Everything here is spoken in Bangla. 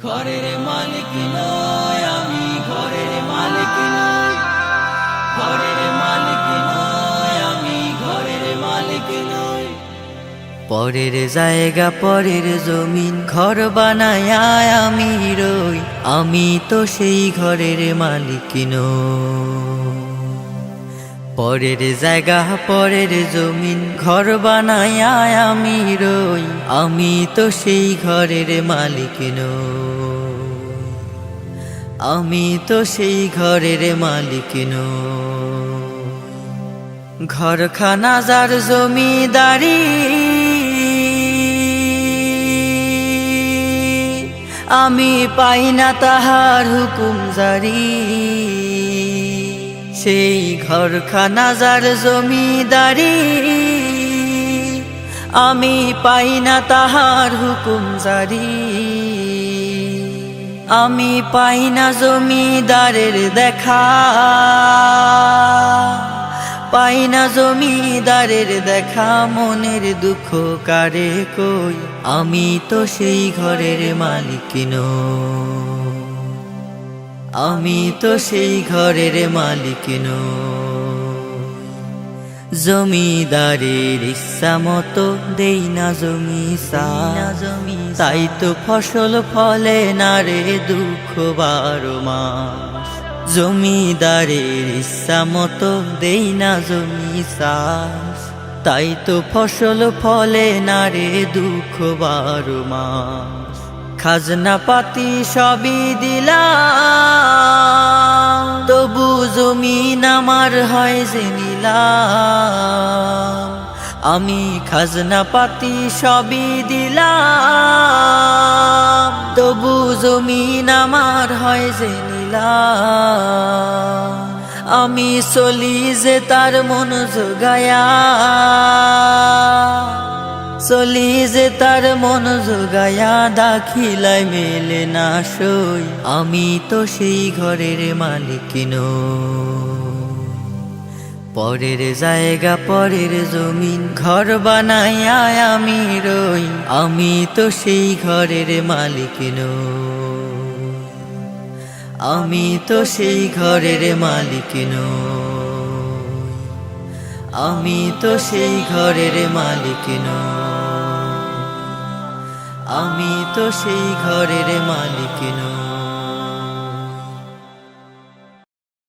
ঘরের মালিক নয় আমি, ঘরের মালিক নয়, ঘরের মালিক নয় আমি, ঘরের মালিক নয়। পরের জায়গা পরের জমিন ঘর বানায় আমি রই, আমি তো সেই ঘরের মালিক নই। পরের জায়গা পরের জমিন ঘর বানায় আমি রই, আমি তো সেই ঘরের মালিক নই, আমি তো সেই ঘরের মালিক নই। ঘরখানা যার জমিদারি, আমি পাই না তাহার হুকুম জারি। সেই ঘরখানা যার জমিদারি, আমি পাই না তাহার হুকুম জারি। আমি পাই না জমিদারের দেখা, পাই না জমিদারের দেখা। মনের দুঃখ কারে কই, আমি তো সেই ঘরের মালিক নই, আমি তো সেই ঘরের মালিক নই। জমিদারের ইচ্ছা মতো দেই না জমি সাজ, তাই তো ফসল ফলে না রে দুঃখ 12 মাস। জমিদারের ইচ্ছা মতো দেই না জমি চাষ, তাই তো ফসল ফলে না রে দুঃখ 12 মাস। খাজনা পাতি সবই দিলাম, তবু জমিন আমার হয় যে নিলাম। আমি খাজনা পাতি সবই দিলাম, তবু জমিন আমার হয় যে নিলাম। আমি চলি যে তার মন জোগায়া, চলি যে তার মন জোগায়া। দাখিলায় মেলে না সই, আমি তো সেই ঘরের মালিক নই। পরের জায়গা পরের জমিন ঘর বানায় আমি রই, আমি তো সেই ঘরের মালিক নই, আমি তো সেই ঘরের মালিক নই, আমি তো সেই ঘরের মালিক নই, আমি তো সেই ঘরের মালিক নই।